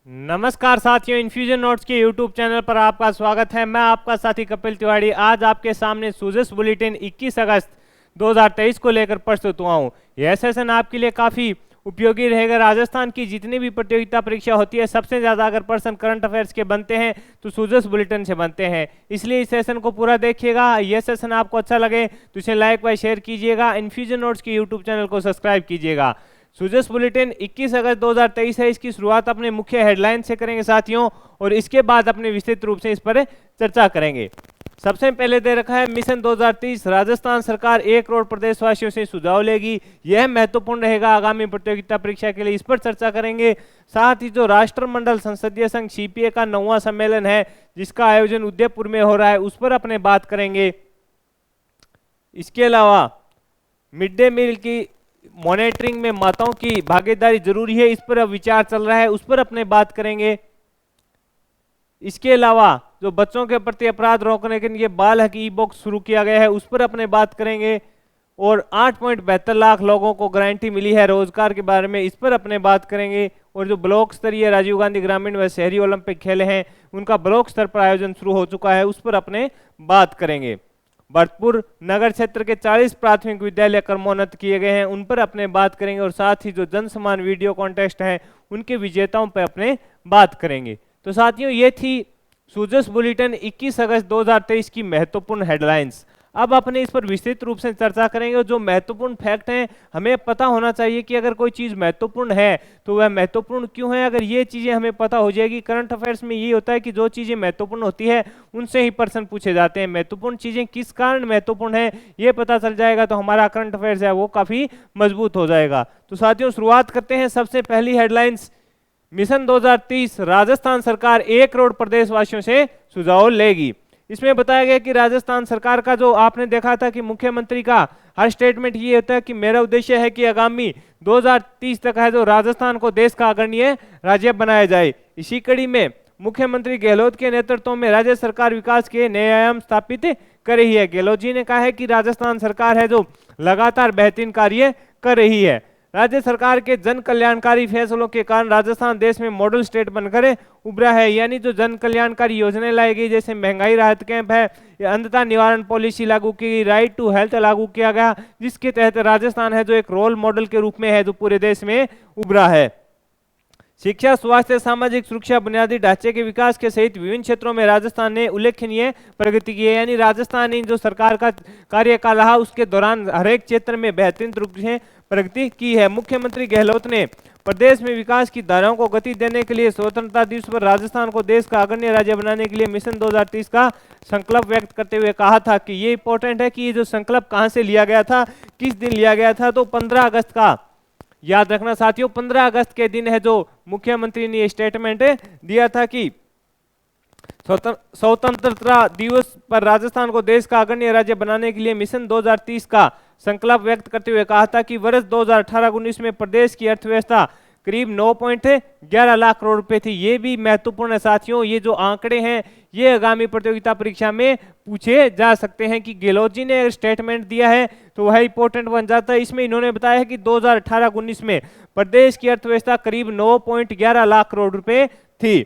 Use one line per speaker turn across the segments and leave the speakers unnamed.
नमस्कार साथियों, infusion notes के यूट्यूब चैनल पर आपका स्वागत है। मैं आपका साथी कपिल तिवारी आज आपके सामने सूजस बुलेटिन 21 अगस्त 2023 को लेकर प्रस्तुत हुआ हूँ। यह सेशन आपके लिए काफ़ी उपयोगी रहेगा। राजस्थान की जितनी भी प्रतियोगिता परीक्षा होती है, सबसे ज़्यादा अगर पर्सन करंट अफेयर्स के बनते हैं तो सूजस बुलेटिन से बनते हैं। इसलिए इस सेशन को पूरा देखिएगा। यह सेशन आपको अच्छा लगे तो इसे लाइक व शेयर कीजिएगा। इन्फ्यूजन नोट्स के यूट्यूब चैनल को सब्सक्राइब कीजिएगा। सूजस बुलेटिन 21 अगस्त 2023 है। इसकी शुरुआत अपने मुख्य हेडलाइन से करेंगे साथियों, और इसके बाद अपने विस्तृत रूप से इस पर चर्चा करेंगे। सबसे पहले दे रखा है मिशन 2030, राजस्थान सरकार 1 करोड़ प्रदेशवासियों से सुझाव लेगी। यह महत्वपूर्ण रहेगा आगामी प्रतियोगिता परीक्षा के लिए, इस पर चर्चा करेंगे। साथ ही जो राष्ट्रमंडल संसदीय संघ सीपीए का 9वां सम्मेलन है, जिसका आयोजन उदयपुर में हो रहा है, उस पर अपने बात करेंगे। इसके अलावा मिड डे मील की मॉनिटरिंग में माताओं की भागीदारी जरूरी है, इस पर अब विचार चल रहा है, उस पर अपने बात करेंगे। इसके अलावा जो बच्चों के प्रति अपराध रोकने के लिए बाल हक ई बॉक्स शुरू किया गया है, उस पर अपने बात करेंगे। और 8.72 लाख लोगों को गारंटी मिली है रोजगार के बारे में, इस पर अपने बात करेंगे। और जो ब्लॉक स्तरीय राजीव गांधी ग्रामीण व शहरी ओलंपिक खेल हैं, उनका ब्लॉक स्तर पर आयोजन शुरू हो चुका है, उस पर अपने बात करेंगे। भरतपुर नगर क्षेत्र के 40 प्राथमिक विद्यालय क्रमोन्नत किए गए हैं, उन पर अपने बात करेंगे। और साथ ही जो जन समान वीडियो कॉन्टेस्ट हैं, उनके विजेताओं पर अपने बात करेंगे। तो साथियों, ये थी सूजस बुलेटिन 21 अगस्त 2023 की महत्वपूर्ण हेडलाइंस। अब अपने इस पर विस्तृत रूप से चर्चा करेंगे। और जो महत्वपूर्ण फैक्ट हैं, हमें पता होना चाहिए कि अगर कोई चीज़ महत्वपूर्ण है तो वह महत्वपूर्ण क्यों है। अगर ये चीज़ें हमें पता हो जाएगी, करंट अफेयर्स में ये होता है कि जो चीज़ें महत्वपूर्ण होती है उनसे ही प्रश्न पूछे जाते हैं। महत्वपूर्ण चीज़ें किस कारण महत्वपूर्ण है, ये पता चल जाएगा तो हमारा करंट अफेयर्स है वो काफ़ी मजबूत हो जाएगा। तो साथियों, शुरुआत करते हैं। सबसे पहली हेडलाइंस, मिशन 2030, राजस्थान सरकार 1 करोड़ प्रदेशवासियों से सुझाव लेगी। इसमें बताया गया कि राजस्थान सरकार का जो आपने देखा था कि मुख्यमंत्री का हर स्टेटमेंट ये होता है कि मेरा उद्देश्य है कि आगामी 2030 तक है जो राजस्थान को देश का अग्रणी राज्य बनाया जाए। इसी कड़ी में मुख्यमंत्री गहलोत के नेतृत्व में राज्य सरकार विकास के नए आयाम स्थापित कर रही है। गहलोत जी ने कहा है कि राजस्थान सरकार है जो लगातार बेहतरीन कार्य कर रही है। राज्य सरकार के जन कल्याणकारी फैसलों के कारण राजस्थान देश में मॉडल स्टेट बनकर उभरा है। यानी जो जन कल्याणकारी योजनाएं लाई गई, जैसे महंगाई राहत कैंप है, अंधता निवारण पॉलिसी लागू की गई, राइट टू हेल्थ लागू किया गया, जिसके तहत राजस्थान है जो एक रोल मॉडल के रूप में है जो पूरे देश में उभरा है। शिक्षा, स्वास्थ्य, सामाजिक सुरक्षा, बुनियादी ढांचे के विकास के सहित विभिन्न क्षेत्रों में राजस्थान ने उल्लेखनीय प्रगति की है। यानी राजस्थान ने जो सरकार का कार्यकाल रहा उसके दौरान हर एक क्षेत्र में बेहतरीन रूप से प्रगति की है। मुख्यमंत्री गहलोत ने प्रदेश में विकास की धाराओं को गति देने के लिए स्वतंत्रता दिवस पर राजस्थान को देश का अग्रणी राज्य बनाने के लिए मिशन 2030 का संकल्प व्यक्त करते हुए कहा था कि ये इंपॉर्टेंट है कि ये जो संकल्प कहां से लिया गया था, किस दिन लिया गया था, तो 15 अगस्त का याद रखना साथियों। 15 अगस्त के दिन है जो मुख्यमंत्री ने स्टेटमेंट दिया था कि स्वतंत्रता दिवस पर राजस्थान को देश का अग्रणी राज्य बनाने के लिए मिशन 2030 का संकल्प व्यक्त करते हुए कहा था कि वर्ष 2018-19 में प्रदेश की अर्थव्यवस्था करीब 9.11 लाख करोड़ रुपए थी। ये भी महत्वपूर्ण है साथियों। ये जो आंकड़े हैं ये आगामी प्रतियोगिता परीक्षा में पूछे जा सकते हैं कि गहलोत जी ने स्टेटमेंट दिया है तो वह इंपॉर्टेंट बन जाता है। इसमें इन्होंने बताया है कि 2018-19 में प्रदेश की अर्थव्यवस्था करीब 9.11 लाख करोड़ रुपए थी।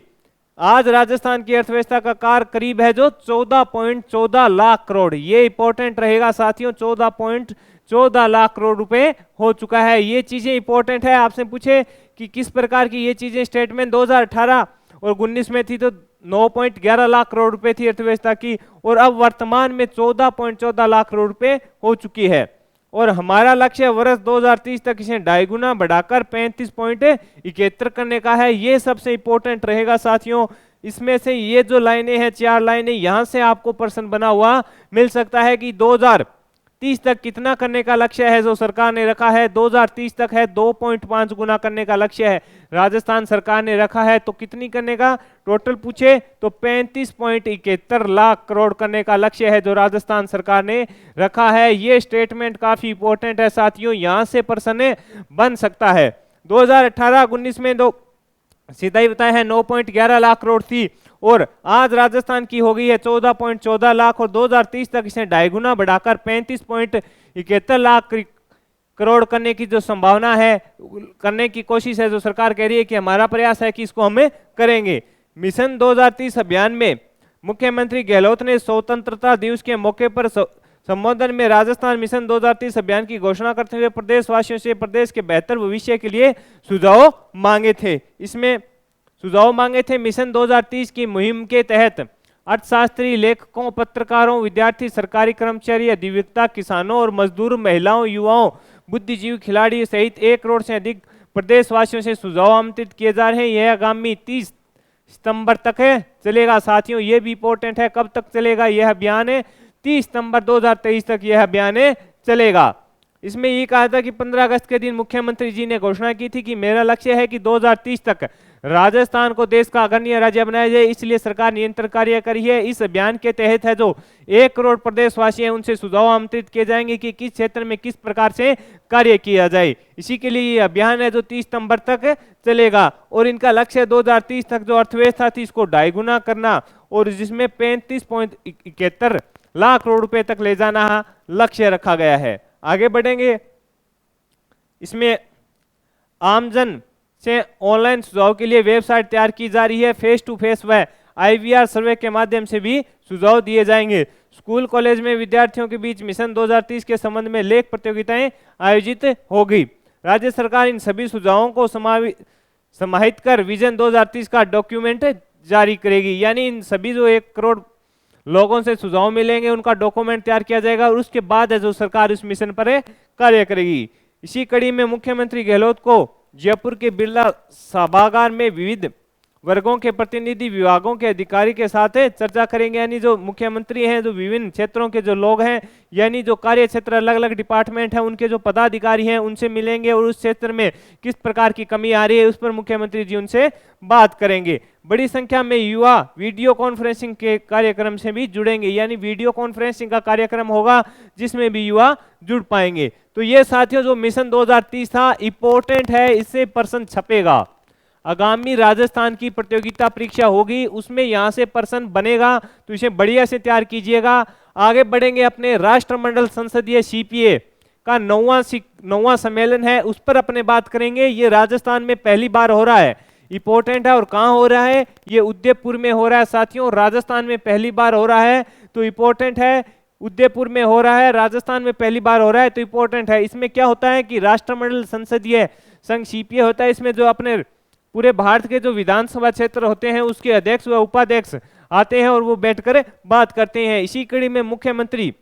आज राजस्थान की अर्थव्यवस्था का कार करीब है जो 14.14 लाख करोड़। ये इंपॉर्टेंट रहेगा साथियों, 14.14 लाख करोड़ रुपए हो चुका है। ये चीजें इंपॉर्टेंट है। आपसे पूछे कि किस प्रकार की ये चीजें स्टेटमेंट 2018 और 19 में थी तो 9.11 लाख करोड़ रुपए थी अर्थव्यवस्था की, और अब वर्तमान में 14.14 लाख करोड़ रुपए हो चुकी है। और हमारा लक्ष्य वर्ष 2030 तक इसे 2.5 गुना बढ़ाकर 35.71 करने का है। ये सबसे इंपॉर्टेंट रहेगा साथियों। इसमें से ये जो लाइनें हैं, 4 लाइनें, यहां से आपको प्रश्न बना हुआ मिल सकता है कि 2030 तक कितना करने का लक्ष्य है जो सरकार ने रखा है। 2030 तक है 2.5 गुना करने का लक्ष्य है राजस्थान सरकार ने रखा है। तो कितनी करने का टोटल पूछे तो 35.71 लाख करोड़ करने का लक्ष्य है जो राजस्थान सरकार ने रखा है। ये स्टेटमेंट काफी इंपॉर्टेंट है साथियों, यहां से प्रश्न बन सकता है। 2018-19 में दो सीधा ही बताया है 9.11 लाख करोड़ थी, और आज राजस्थान की हो गई है 14.14 लाख, और 2030 तक इसे 2.5 गुना बढ़ाकर 35.71 लाख करोड़ करने की जो संभावना है, करने की कोशिश है, जो सरकार कह रही है कि हमारा प्रयास है कि इसको हमें करेंगे। मिशन 2030 अभियान में मुख्यमंत्री गहलोत ने स्वतंत्रता दिवस के मौके पर संबोधन में राजस्थान मिशन 2030 अभियान की घोषणा करते हुए प्रदेशवासियों से प्रदेश के बेहतर भविष्य के लिए सुझाव मांगे थे। इसमें सुझाव मांगे थे मिशन 2030 की मुहिम के तहत अर्थशास्त्री, लेखकों, पत्रकारों, विद्यार्थी, सरकारी कर्मचारी, अधिवक्ता, किसानों और मजदूर, महिलाओं, युवाओं, बुद्धिजीवी, खिलाड़ी सहित 1 करोड़ से अधिक प्रदेशवासियों से सुझाव आमंत्रित किए जा रहे हैं। यह आगामी 30 सितंबर तक है चलेगा। साथियों, ये भी इंपॉर्टेंट है, कब तक चलेगा यह अभियान है? 30 सितंबर 2023 तक यह अभियान चलेगा। इसमें ये कहा था कि 15 अगस्त के दिन मुख्यमंत्री जी ने घोषणा की थी कि मेरा लक्ष्य है कि 2030 तक राजस्थान को देश का अग्रणी राज्य बनाया जाए, इसलिए सरकार निरंतर कार्य कर रही है। इस अभियान के तहत है जो 1 करोड़ प्रदेशवासी हैं उनसे सुझाव आमंत्रित किए जाएंगे कि किस क्षेत्र में किस प्रकार से कार्य किया जाए। इसी के लिए ये अभियान है जो 30 सितंबर तक चलेगा और इनका लक्ष्य 2030 तक जो अर्थव्यवस्था थी इसको 2.5 गुना करना और जिसमें 35.71 लाख करोड़ रुपए तक ले जाना लक्ष्य रखा गया है। आगे बढ़ेंगे। इसमें आमजन से ऑनलाइन सुझाव के लिए वेबसाइट तैयार की जा रही है। फेस टू फेस व IVR सर्वे के माध्यम से भी सुझाव दिए जाएंगे। स्कूल कॉलेज में विद्यार्थियों के बीच मिशन 2030 के संबंध में लेख प्रतियोगिताएं आयोजित होगी। राज्य सरकार इन सभी सुझावों को समाहित कर विजन 2030 का डॉक्यूमेंट जारी करेगी। यानी इन सभी जो 1 करोड़ लोगों से सुझाव मिलेंगे उनका डॉक्यूमेंट तैयार किया जाएगा और उसके बाद है जो सरकार इस मिशन पर कार्य करेगी। इसी कड़ी में मुख्यमंत्री गहलोत को जयपुर के बिरला सभागार में विविध वर्गों के प्रतिनिधि, विभागों के अधिकारी के साथ चर्चा करेंगे। यानी जो मुख्यमंत्री हैं, जो विभिन्न क्षेत्रों के जो लोग हैं, यानी जो कार्य क्षेत्र अलग अलग डिपार्टमेंट हैं उनके जो पदाधिकारी हैं उनसे मिलेंगे और उस क्षेत्र में किस प्रकार की कमी आ रही है उस पर मुख्यमंत्री जी उनसे बात करेंगे। बड़ी संख्या में युवा वीडियो कॉन्फ्रेंसिंग के कार्यक्रम से भी जुड़ेंगे। यानी वीडियो कॉन्फ्रेंसिंग का कार्यक्रम होगा जिसमें भी युवा जुड़ पाएंगे। तो ये साथियों जो मिशन 2030 था इंपॉर्टेंट है, इससे प्रश्न छपेगा। आगामी राजस्थान की प्रतियोगिता परीक्षा होगी उसमें यहां से प्रश्न बनेगा, तो इसे बढ़िया से तैयार कीजिएगा। आगे बढ़ेंगे। अपने राष्ट्रमंडल संसदीय CPA का 9वां सम्मेलन है, उस पर अपने बात करेंगे। ये राजस्थान में पहली बार हो रहा है, इंपॉर्टेंट है। और कहां हो रहा है? ये उदयपुर में हो रहा है साथियों। राजस्थान में पहली बार हो रहा है तो इंपॉर्टेंट है। उदयपुर में हो रहा है, राजस्थान में पहली बार हो रहा है तो इंपॉर्टेंट है। इसमें क्या होता है कि राष्ट्रमंडल संसदीय संघ CPA होता है। इसमें जो अपने पूरे भारत के जो विधानसभा क्षेत्र होते हैं उसके अध्यक्ष व उपाध्यक्ष आते हैं और वो बैठकर बात करते हैं। इसी कड़ी में मुख्यमंत्री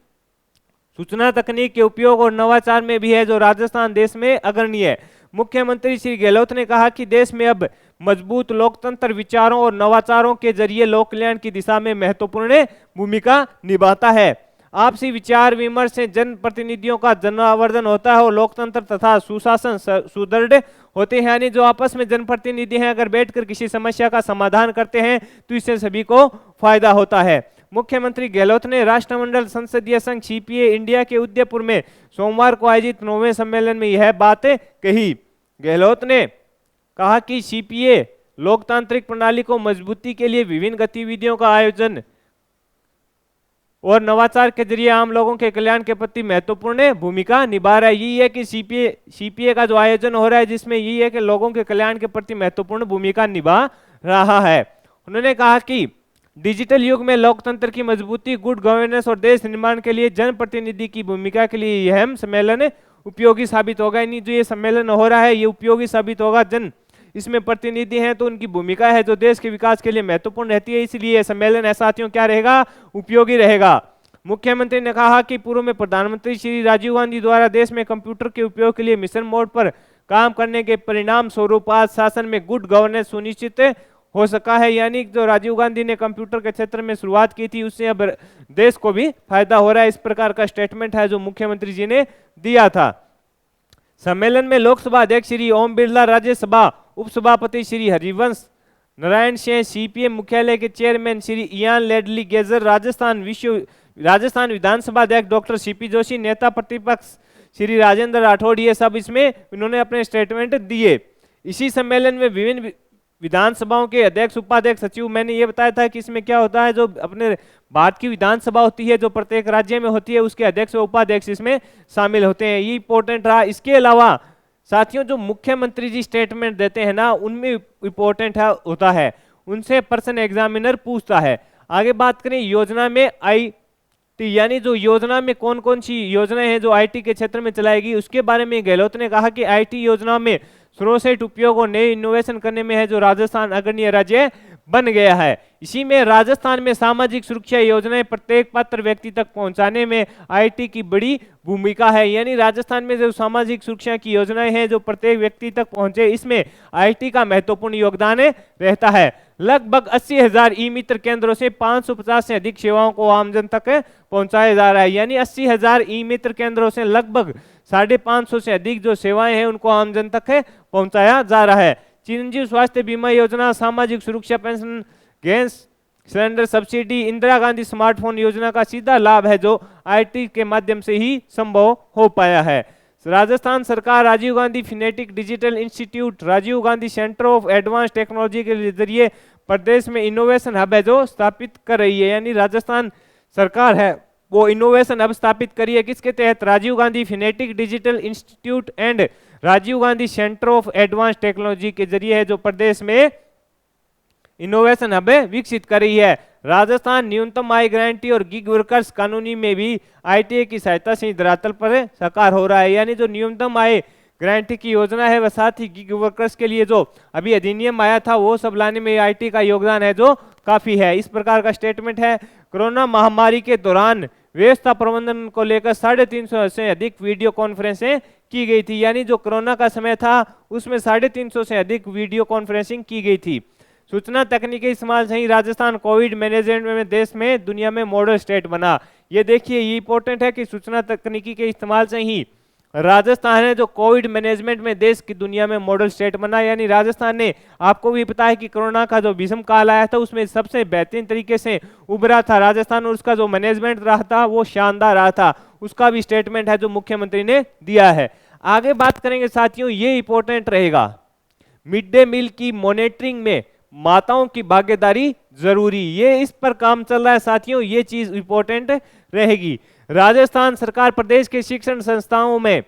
सूचना तकनीक के उपयोग और नवाचार में भी है जो राजस्थान देश में अग्रणी है। मुख्यमंत्री श्री गहलोत ने कहा कि देश में अब मजबूत लोकतंत्र विचारों और नवाचारों के जरिए लोक कल्याण की दिशा में महत्वपूर्ण भूमिका निभाता है। आपसी विचार विमर्श से जन प्रतिनिधियों का जनावर्धन होता है और लोकतंत्र तथा सुशासन सुदृढ़ होते हैं। यानी जो आपस में जनप्रतिनिधि हैं अगर बैठकर किसी समस्या का समाधान करते हैं तो इससे सभी को फायदा होता है। मुख्यमंत्री गहलोत ने राष्ट्रमंडल संसदीय संघ CPA इंडिया के उदयपुर में सोमवार को आयोजित 9वें सम्मेलन में यह बात कही। गहलोत ने कहा कि CPA लोकतांत्रिक प्रणाली को मजबूती के लिए विभिन्न गतिविधियों का आयोजन और नवाचार के जरिए आम लोगों के कल्याण के प्रति महत्वपूर्ण भूमिका निभा रहा है। यही है कि CPA का जो आयोजन हो रहा है जिसमें यही है कि लोगों के कल्याण के प्रति महत्वपूर्ण भूमिका निभा रहा है। उन्होंने कहा कि डिजिटल युग में लोकतंत्र की मजबूती, गुड गवर्नेंस और देश निर्माण के लिए जनप्रतिनिधि की भूमिका के लिए यह अहम सम्मेलन उपयोगी साबित होगा। यानी जो ये सम्मेलन हो रहा है ये उपयोगी साबित होगा। जन इसमें प्रतिनिधि हैं तो उनकी भूमिका है जो देश के विकास के लिए महत्वपूर्ण रहती है, इसलिए यह सम्मेलन ऐसा साथियों क्या रहेगा? उपयोगी रहेगा। मुख्यमंत्री ने कहा कि पूर्व में प्रधानमंत्री श्री राजीव गांधी द्वारा देश में कंप्यूटर के उपयोग के लिए मिशन मोड पर काम करने के परिणाम स्वरूप आज शासन में गुड गवर्नेंस सुनिश्चित हो सका है। यानी जो राजीव गांधी ने कंप्यूटर के क्षेत्र में शुरुआत की थी उससे अब देश को भी फायदा हो रहा है। इस प्रकार का स्टेटमेंट है जो मुख्यमंत्री जी ने दिया था। सम्मेलन में लोकसभा अध्यक्ष श्री ओम बिरला, राज्यसभा उपसभापति श्री हरिवंश नारायण सिंह, CPA मुख्यालय के chairman Shri Ian Liddell Grainger, Rajasthan Vidhan Sabha अध्यक्ष डॉक्टर CP जोशी, नेता प्रतिपक्ष श्री राजेंद्र राठौड़, ये सब इसमें इन्होंने अपने स्टेटमेंट दिए। इसी सम्मेलन में विभिन्न विधानसभाओं के अध्यक्ष, उपाध्यक्ष, सचिव, मैंने ये बताया था कि इसमें क्या होता है, जो अपने भारत की विधानसभा होती है जो प्रत्येक राज्य में होती है, उसके अध्यक्ष और उपाध्यक्ष इसमें शामिल होते हैं, ये इंपॉर्टेंट रहा। इसके अलावा साथियों जो मुख्यमंत्री जी स्टेटमेंट देते हैं ना, उनमें इंपॉर्टेंट होता है, उनसे पर्सन एग्जामिनर पूछता है। आगे बात करें योजना में आईटी, यानी जो योजना में कौन कौन सी योजनाएं हैं जो आईटी के क्षेत्र में चलाएगी, उसके बारे में गहलोत ने कहा कि आईटी योजना में स्रोत उपयोग और नए इनोवेशन करने में है जो राजस्थान अग्रणी राज्य बन गया है। इसी में राजस्थान में सामाजिक सुरक्षा योजनाएं प्रत्येक पात्र व्यक्ति तक पहुंचाने में आईटी की बड़ी भूमिका है, यानी राजस्थान में जो सामाजिक सुरक्षा की योजनाएं हैं जो प्रत्येक व्यक्ति तक पहुंचे, इसमें आईटी का महत्वपूर्ण योगदान रहता है। लगभग 80,000 ई मित्र केंद्रों से 550 से अधिक सेवाओं को आमजन तक पहुंचाया जा रहा है, यानी 80,000 ई मित्र केंद्रों से लगभग 550 से अधिक जो सेवाएं हैं उनको आमजन तक पहुंचाया जा रहा है। चिरंजीव स्वास्थ्य बीमा योजना, सामाजिक सुरक्षा pension, gas cylinder subsidy, Indira Gandhi smartphone योजना का सीधा लाभ है जो आईटी के माध्यम से ही संभव हो पाया है। राजस्थान सरकार Rajiv Gandhi fintech digital institute, Rajiv Gandhi centre of advance technology के जरिए प्रदेश में इनोवेशन हब है जो स्थापित कर रही है, यानी राजस्थान सरकार है वो इनोवेशन हब स्थापित करी है, किसके तहत, Rajiv Gandhi fintech digital institute and Rajiv Gandhi centre of advance technology के जरिए है जो प्रदेश में इनोवेशन हब विकसित कर रही है। राजस्थान न्यूनतम आय गारंटी और गिग वर्कर्स कानूनी में भी आईटीए की सहायता से धरातल पर साकार हो रहा है, यानी जो न्यूनतम आय गारंटी की योजना है वह साथ ही गिग वर्कर्स के लिए जो अभी अधिनियम आया था वो सब लाने में आईटी का योगदान है जो काफी है। इस प्रकार का स्टेटमेंट है। कोरोना महामारी के दौरान व्यवस्था प्रबंधन को लेकर 350 से अधिक वीडियो कॉन्फ्रेंसें की गई थी, यानी जो कोरोना का समय था उसमें 350 से अधिक वीडियो कॉन्फ्रेंसिंग की गई थी। सूचना तकनीकी इस्तेमाल से ही राजस्थान कोविड मैनेजमेंट में देश में दुनिया में मॉडल स्टेट बना। ये देखिए ये इंपॉर्टेंट है कि सूचना तकनीकी के इस्तेमाल से ही राजस्थान है जो कोविड मैनेजमेंट में देश की दुनिया में मॉडल स्टेट बना, यानी राजस्थान ने, आपको भी पता है कि कोरोना का जो भीषण काल आया था उसमें सबसे बेहतरीन तरीके से उभरा था राजस्थान, और उसका जो मैनेजमेंट रहा था वो शानदार रहा था, उसका भी स्टेटमेंट है जो मुख्यमंत्री ने दिया है। आगे बात करेंगे साथियों, ये इंपॉर्टेंट रहेगा, मिड डे मील की मॉनिटरिंग में माताओं की भागीदारी जरूरी, ये इस पर काम चल रहा है साथियों, ये चीज इंपॉर्टेंट रहेगी। राजस्थान सरकार प्रदेश के शिक्षण संस्थाओं में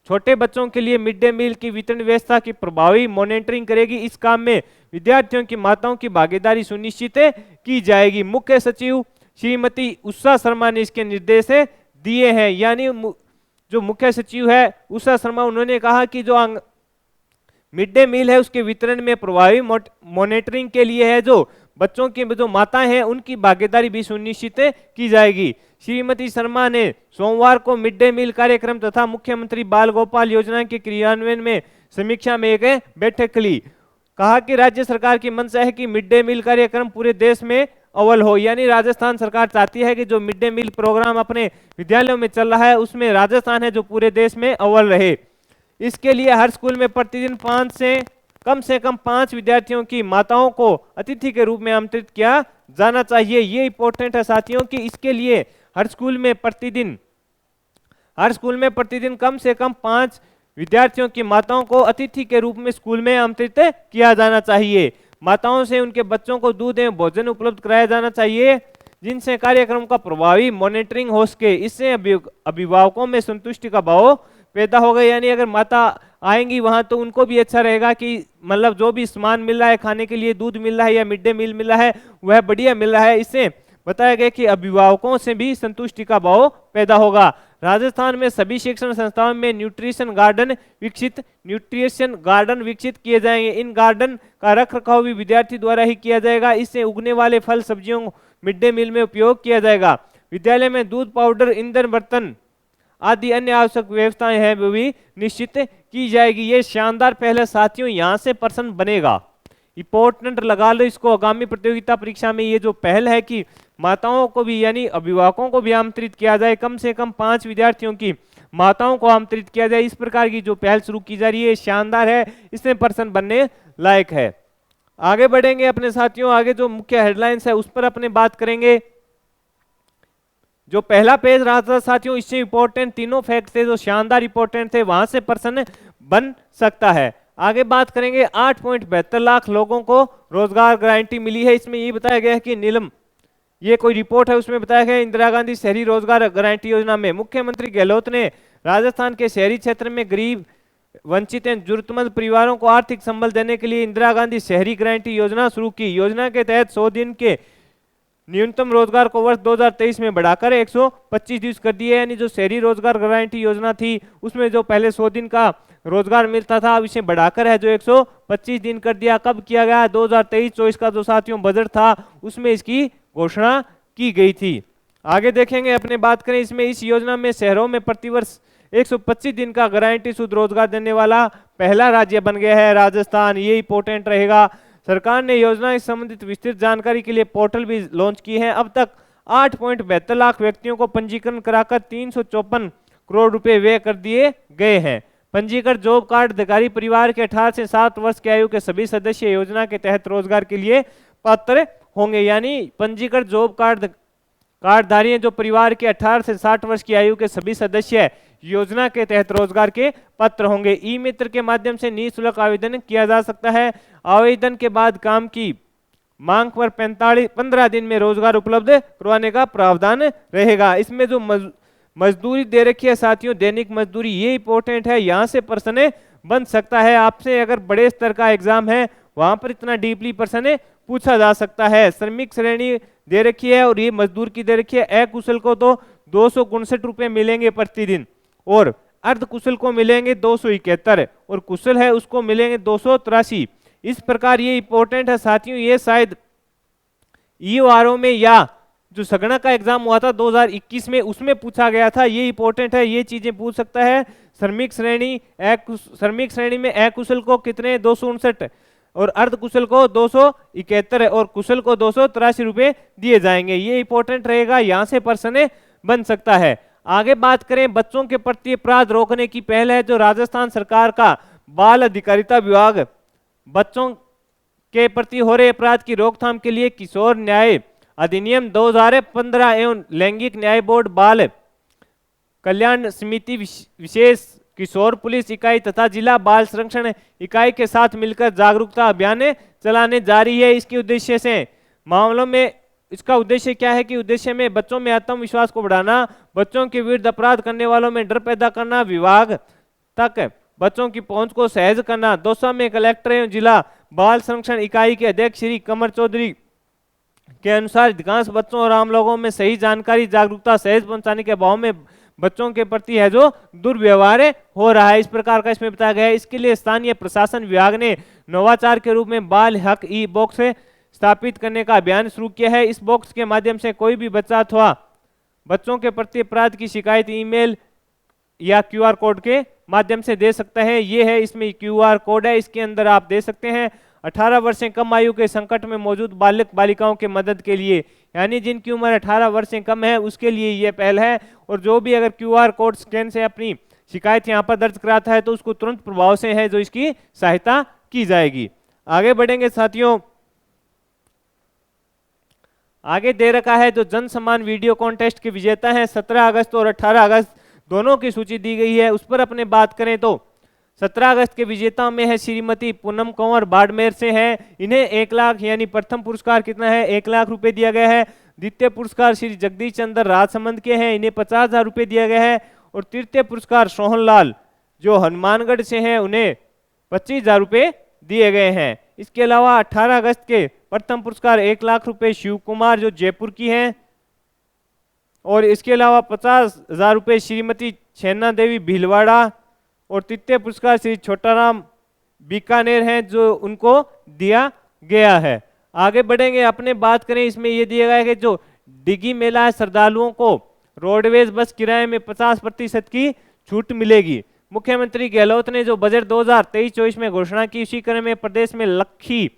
छोटे बच्चों के लिए मिड डे मील की वितरण व्यवस्था की प्रभावी मॉनिटरिंग करेगी। इस काम में विद्यार्थियों की माताओं की भागीदारी सुनिश्चित की जाएगी। मुख्य सचिव श्रीमती उषा शर्मा ने इसके निर्देश दिए हैं, यानी जो मुख्य सचिव है उषा शर्मा, उन्होंने कहा कि जो मिड डे मील है उसके वितरण में प्रभावी मॉनिटरिंग के लिए है जो बच्चों की जो माताएं हैं उनकी भागीदारी भी सुनिश्चित की जाएगी। श्रीमती शर्मा ने सोमवार को मिड डे मील कार्यक्रम तथा मुख्यमंत्री बाल गोपाल योजना के क्रियान्वयन में समीक्षा में एक बैठक ली। कहा कि राज्य सरकार की मंशा है कि मिड डे मील कार्यक्रम पूरे देश में अव्वल हो, यानी राजस्थान सरकार चाहती है कि जो मिड डे मील प्रोग्राम अपने विद्यालयों में चल रहा है उसमें राजस्थान है जो पूरे देश में अव्वल रहे। इसके लिए हर स्कूल में प्रतिदिन कम से कम 5 विद्यार्थियों की माताओं को अतिथि के रूप में आमंत्रित किया जाना चाहिए। ये इंपॉर्टेंट है साथियों कि इसके लिए हर स्कूल में प्रतिदिन कम से कम 5 विद्यार्थियों की माताओं को अतिथि के रूप में स्कूल में आमंत्रित किया जाना चाहिए। माताओं से उनके बच्चों को दूध एवं भोजन उपलब्ध कराया जाना चाहिए जिनसे कार्यक्रम का प्रभावी मॉनिटरिंग हो सके। इससे अभिभावकों में संतुष्टि का भाव पैदा होगा, यानी अगर माता आएंगी वहां तो उनको भी अच्छा रहेगा कि मतलब जो भी सामान मिल रहा है खाने के लिए, दूध मिल रहा है या मिड डे मील मिल रहा है वह बढ़िया मिल रहा है। इससे बताया गया कि अभिभावकों से भी संतुष्टि का भाव पैदा होगा। राजस्थान में सभी शिक्षण संस्थाओं में न्यूट्रिशन गार्डन विकसित किए जाएंगे। इन गार्डन का रख रखाव भी विद्यार्थी द्वारा ही किया जाएगा। इससे उगने वाले फल सब्जियों मिड डे मील में उपयोग किया जाएगा। विद्यालय में दूध, पाउडर, ईंधन, बर्तन आदि अन्य आवश्यक व्यवस्थाएं हैं वो भी निश्चित की जाएगी। ये शानदार पहले साथियों, यहाँ से पर्सन बनेगा, इंपॉर्टेंट लगा लो इसको आगामी प्रतियोगिता परीक्षा में। ये जो पहल है कि माताओं को भी यानी अभिभावकों को भी आमंत्रित किया जाए, कम से कम 5 विद्यार्थियों की माताओं को आमंत्रित किया जाए, इस प्रकार की जो पहल शुरू की जा रही है शानदार है, इसमें पर्सन बनने लायक है। आगे बढ़ेंगे अपने साथियों, आगे जो मुख्य हेडलाइंस है उस पर अपने बात करेंगे। जो पहला पेज रहा था साथियों, इससे इंपॉर्टेंट तीनों फैक्ट थे जो शानदार इंपॉर्टेंट थे, वहां से पर्सन बन सकता है। आगे बात करेंगे 8.72 लाख लोगों को रोजगार गारंटी मिली है। इसमें ये बताया गया है कि नीलम, ये कोई रिपोर्ट है, उसमें बताया गया इंदिरा गांधी शहरी रोजगार गारंटी योजना में मुख्यमंत्री गहलोत ने राजस्थान के शहरी क्षेत्र में गरीब, वंचित एवं जरूरतमंद परिवारों को आर्थिक संबल देने के लिए इंदिरा गांधी शहरी गारंटी योजना शुरू की। योजना के तहत 100 दिन के न्यूनतम रोजगार को वर्ष 2023 में बढ़ाकर 125 दिवस कर दिए। यानी जो शहरी रोजगार गारंटी योजना थी उसमें जो पहले 100 दिन का रोजगार मिलता था, अब इसे बढ़ाकर है जो 125 दिन कर दिया। कब किया गया? 2023-24 का जो साथियों बजट था उसमें इसकी घोषणा की गई थी। आगे देखेंगे, अपने बात करें इसमें, इस योजना में शहरों में प्रतिवर्ष 125 दिन का गारंटी शुद्ध रोजगार देने वाला पहला राज्य बन गया है राजस्थान। ये इंपॉर्टेंट रहेगा। सरकार ने योजना से संबंधित विस्तृत जानकारी के लिए पोर्टल भी लॉन्च की है। अब तक 8.72 लाख व्यक्तियों को पंजीकरण कराकर 354 करोड़ रुपए व्यय कर दिए गए हैं। पंजीकृत जॉब कार्ड अधिकारी परिवार के 18 से 7 वर्ष की आयु के सभी सदस्य योजना के तहत रोजगार के लिए पात्र होंगे। यानी पंजीकृत जॉब कार्डधारी जो परिवार के 18 से 60 वर्ष की आयु के सभी सदस्य योजना के तहत रोजगार के पात्र होंगे। ई मित्र के माध्यम से निःशुल्क आवेदन किया जा सकता है। आवेदन के बाद काम की मांग पर 15 दिन में रोजगार उपलब्ध करवाने का प्रावधान रहेगा। इसमें जो मजदूरी दे रखी है साथियों, दैनिक मजदूरी, ये इंपॉर्टेंट है। यहाँ से प्रश्न बन सकता है आपसे, अगर बड़े स्तर का एग्जाम है वहां पर इतना डीपली प्रश्न पूछा जा सकता है। श्रमिक श्रेणी दे रखी है और ये मजदूर की दे रखी है। अकुशल को तो 259 रुपए मिलेंगे प्रतिदिन और अर्ध कुशल को मिलेंगे 271 और कुशल है उसको मिलेंगे 283। इस प्रकार ये इंपॉर्टेंट है साथियों। ये शायद ईओआरओ में या जो सगना का एग्जाम हुआ था 2021 में उसमें पूछा गया था। ये इंपॉर्टेंट है, ये चीजें पूछ सकता है। श्रमिक श्रेणी में अकुशल को कितने 259 और अर्ध कुशल को 271 और कुशल को 283 रुपए दिए जाएंगे। ये इंपॉर्टेंट रहेगा, यहां से प्रश्न बन सकता है। आगे बात करें, बच्चों के प्रति अपराध रोकने की पहल है जो राजस्थान सरकार का बाल अधिकारिता विभाग बच्चों के प्रति हो रहे अपराध की रोकथाम के लिए किशोर न्याय अधिनियम 2015 एवं लैंगिक न्याय बोर्ड बाल कल्याण समिति विशेष किशोर पुलिस इकाई तथा जिला बाल संरक्षण इकाई के साथ मिलकर जागरूकता अभियान चलाने जा रही है। इसके उद्देश्य से मामलों में इसका उद्देश्य क्या है कि उद्देश्य में बच्चों में आत्मविश्वास को बढ़ाना, बच्चों के विरुद्ध अपराध करने वालों में डर पैदा करना, विभाग तक बच्चों की पहुंच को सहज करना। दौसा में कलेक्टर एवं जिला बाल संरक्षण इकाई के अध्यक्ष श्री कमर चौधरी के अनुसार अधिकांश बच्चों और आम लोगों में सही जानकारी जागरूकता सहज पहुंचाने के अभाव में बच्चों के प्रति है जो दुर्व्यवहार हो रहा है, इस प्रकार का इसमें बताया गया है। इसके लिए स्थानीय प्रशासन विभाग ने नवाचार के रूप में बाल हक ई बॉक्स स्थापित करने का अभियान शुरू किया है। इस बॉक्स के माध्यम से कोई भी बच्चा अथवा बच्चों के प्रति अपराध की शिकायत ईमेल या क्यूआर कोड के माध्यम से दे सकता है। ये है, इसमें क्यूआर कोड है, इसके अंदर आप दे सकते हैं। 18 वर्ष से कम आयु के संकट में मौजूद बालक बालिकाओं के मदद के लिए, यानी जिनकी उम्र 18 वर्ष से कम है उसके लिए ये पहल है। और जो भी अगर क्यूआर कोड स्कैन से अपनी शिकायत यहाँ पर दर्ज कराता है तो उसको तुरंत प्रभाव से है जो इसकी सहायता की जाएगी। आगे बढ़ेंगे साथियों, आगे दे रखा है जो जन सम्मान वीडियो कॉन्टेस्ट के विजेता हैं 17 अगस्त और 18 अगस्त दोनों की सूची दी गई है। उस पर अपने बात करें तो 17 अगस्त के विजेताओं में है श्रीमती पूनम कंवर बाड़मेर से हैं। इन्हें 1 लाख यानी प्रथम पुरस्कार कितना है 1 लाख रुपए दिया गया है। द्वितीय पुरस्कार श्री जगदीश चंद्र राजसमंद के हैं, इन्हें 50,000 रुपए दिया गया है। और तृतीय पुरस्कार सोहन लाल जो हनुमानगढ़ से हैं उन्हें 25,000 रुपए दिए गए हैं। इसके अलावा 18 अगस्त के प्रथम पुरस्कार 1 लाख रुपए शिव कुमार जो जयपुर की हैं। और इसके अलावा 50,000 रुपए श्रीमती छैना देवी भीलवाड़ा। और तृतीय पुरस्कार श्री छोटाराम बीकानेर हैं जो उनको दिया गया है। आगे बढ़ेंगे, अपने बात करें इसमें यह दिया गया है कि जो डिगी मेला है श्रद्धालुओं को रोडवेज बस किराए में 50% की छूट मिलेगी। मुख्यमंत्री गहलोत ने जो बजट 2023-24 में घोषणा की, उसी क्रम में प्रदेश में लखी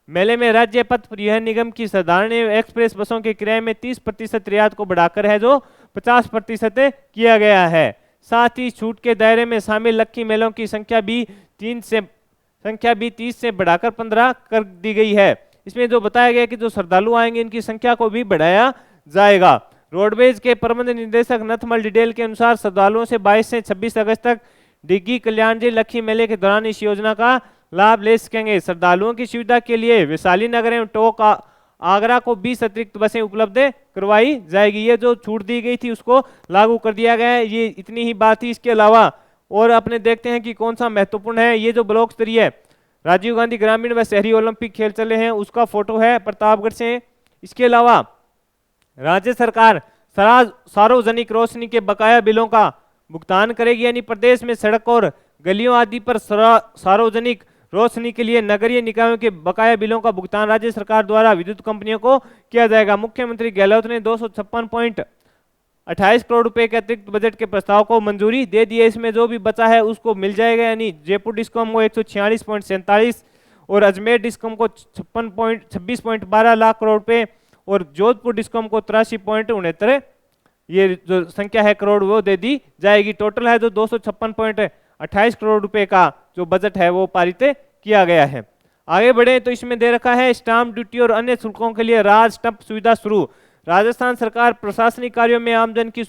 मेले में राज्य पथ परिवहन निगम की साधारण एक्सप्रेस बसों के किराए में 30% रियायत को बढ़ाकर है जो 50% किया गया है। साथ ही छूट के दायरे में शामिल लखी मेलों की संख्या भी 30 से बढ़ाकर 15 कर दी गई है। इसमें जो बताया गया कि जो श्रद्धालु आएंगे इनकी संख्या को भी बढ़ाया जाएगा। रोडवेज के प्रबंध निदेशक नथमल डिडेल के अनुसार श्रद्धालुओं से 22 से 26 अगस्त तक डिग्गी, कल्याण जी, लखी मेले के दौरान इस योजना का लाभ ले सकेंगे। श्रद्धालुओं की सुविधा के लिए वैशाली नगर एवं टोक आगरा को 20 अतिरिक्त बसें उपलब्ध करवाई जाएगी। ये जो छूट दी गई थी उसको लागू कर दिया गया है। ये इतनी ही बात थी। इसके अलावा और अपने देखते हैं कि कौन सा महत्वपूर्ण है। ये जो ब्लॉक स्तरीय राजीव गांधी ग्रामीण व शहरी ओलंपिक खेल चले हैं उसका फोटो है प्रतापगढ़ से। इसके अलावा राज्य सरकार सार्वजनिक रोशनी के बकाया बिलों का भुगतान करेगी, यानी प्रदेश में सड़क और गलियों आदि पर सार्वजनिक रोशनी के लिए नगरीय निकायों के बकाया बिलों का भुगतान राज्य सरकार द्वारा विद्युत कंपनियों को किया जाएगा। मुख्यमंत्री गहलोत ने 256.28 करोड़ रुपए के अतिरिक्त बजट के प्रस्ताव को मंजूरी दे दी है। इसमें जो भी बचा है उसको मिल जाएगा, यानी जयपुर डिस्कॉम को 146.47 और अजमेर डिस्कॉम को 26.12 लाख करोड़ रुपए और जोधपुर डिस्कॉम को 83.69 ये जो संख्या है करोड़ वो दे दी जाएगी। टोटल है जो 256.28 करोड़ रुपए का जो बजट है वो पारित किया गया है। आगे बढ़े तो इसमें दे रखा है स्टाम्प ड्यूटी और अन्य शुल्कों के लिए राज स्टंप सुविधा शुरू। राजस्थान सरकार प्रशासनिक कार्यों में आमजन की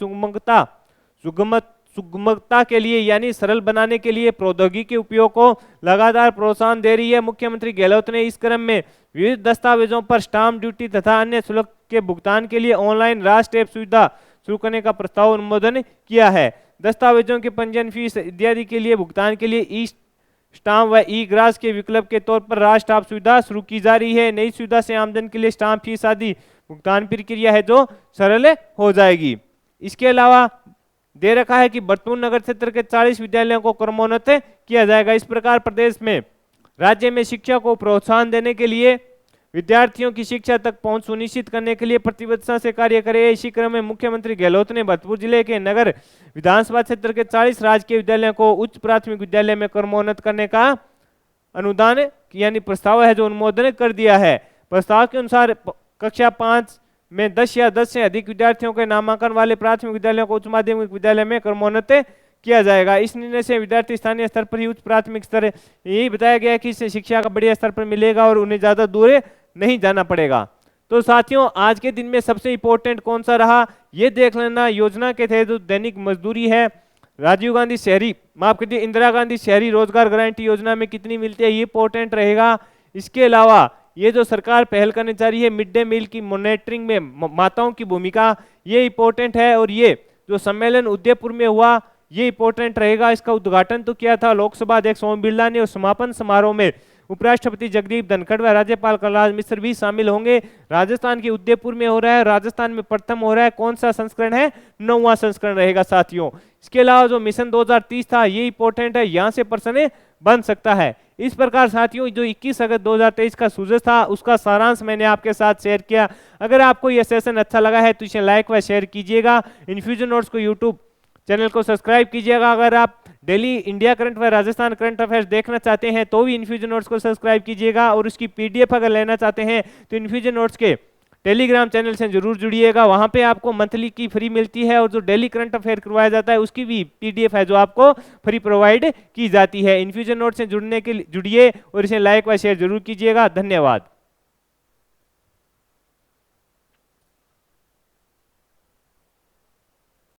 सुगमता के लिए यानी सरल बनाने के लिए प्रौद्योगिकी के उपयोग को लगातार प्रोत्साहन दे रही है। मुख्यमंत्री गहलोत ने इस क्रम में विविध दस्तावेजों पर स्टाम्प ड्यूटी तथा अन्य शुल्क के भुगतान के लिए ऑनलाइन राज स्टैंप सुविधा शुरू करने का प्रस्ताव अनुमोदन किया है। दस्तावेजों के पंजीयन, फीस इत्यादि के लिए भुगतान के लिए ई स्टाम्प व ई ग्रास के विकल्प के तौर पर राज स्टाम्प सुविधा शुरू की जा रही है। नई सुविधा से आमदन के लिए स्टाम्प फीस आदि भुगतान प्रक्रिया है जो सरल हो जाएगी। इसके अलावा दे रखा है कि बरतून नगर क्षेत्र के 40 विद्यालयों को क्रमोन्नत किया जाएगा। इस प्रकार प्रदेश में राज्य में शिक्षा को प्रोत्साहन देने के लिए विद्यार्थियों की शिक्षा तक पहुंच सुनिश्चित करने के लिए प्रतिबद्धता से कार्य करे। इसी क्रम में मुख्यमंत्री गहलोत ने भरतपुर जिले के नगर विधानसभा क्षेत्र के 40 राजकीय विद्यालयों को उच्च प्राथमिक विद्यालय में क्रमोन्नत करने का अनुदान यानी प्रस्ताव है जो अनुमोदन कर दिया है। प्रस्ताव के अनुसार कक्षा 5 में 10 या 10 से अधिक विद्यार्थियों के नामांकन वाले प्राथमिक विद्यालयों को उच्च माध्यमिक विद्यालय में क्रमोन्नत किया जाएगा। इस निर्णय से विद्यार्थी स्थानीय स्तर पर ही उच्च प्राथमिक स्तर यही बताया गया कि इससे शिक्षा का बढ़िया स्तर पर मिलेगा और उन्हें ज्यादा दूर नहीं जाना पड़ेगा। तो साथियों आज के दिन में सबसे इंपॉर्टेंट कौन सा रहा ये देख लेना। योजना के तहत जो दैनिक मजदूरी है राजीव गांधी शहरी माफ कीजिए इंदिरा गांधी शहरी रोजगार गारंटी योजना में कितनी मिलती है ये इंपॉर्टेंट रहेगा। इसके अलावा ये जो सरकार पहल करने जा रही है मिड डे मील की मॉनिटरिंग में माताओं की भूमिका ये इंपॉर्टेंट है। और ये जो सम्मेलन उदयपुर में हुआ ये इंपॉर्टेंट रहेगा। इसका उद्घाटन तो किया था लोकसभा अध्यक्ष ओम बिरला ने और समापन समारोह में उपराष्ट्रपति जगदीप धनखड़ व राज्यपाल कलराज मिश्र भी शामिल होंगे। राजस्थान के उदयपुर में हो रहा है, राजस्थान में प्रथम हो रहा है। कौन सा संस्करण है? 9वां संस्करण रहेगा साथियों। इसके अलावा जो मिशन 2030 था ये इंपॉर्टेंट है, यहाँ से प्रश्न बन सकता है। इस प्रकार साथियों जो 21 अगस्त 2023 का सूजस था उसका सारांश मैंने आपके साथ शेयर किया। अगर आपको यह सेशन अच्छा लगा है तो इसे लाइक व शेयर कीजिएगा। इन्फ्यूजन नोट्स को यूट्यूब चैनल को सब्सक्राइब कीजिएगा। अगर आप डेली इंडिया करंट व राजस्थान करंट अफेयर्स देखना चाहते हैं तो भी इन्फ्यूजन नोट्स को सब्सक्राइब कीजिएगा। और उसकी पीडीएफ अगर लेना चाहते हैं तो इन्फ्यूजन नोट्स के टेलीग्राम चैनल से जरूर जुड़िएगा। वहां पे आपको मंथली की फ्री मिलती है और जो डेली करंट अफेयर करवाया जाता है उसकी भी पीडीएफ है जो आपको फ्री प्रोवाइड की जाती है। इन्फ्यूजन नोट्स से जुड़ने के लिए जुड़िए और इसे लाइक व शेयर जरूर कीजिएगा। धन्यवाद।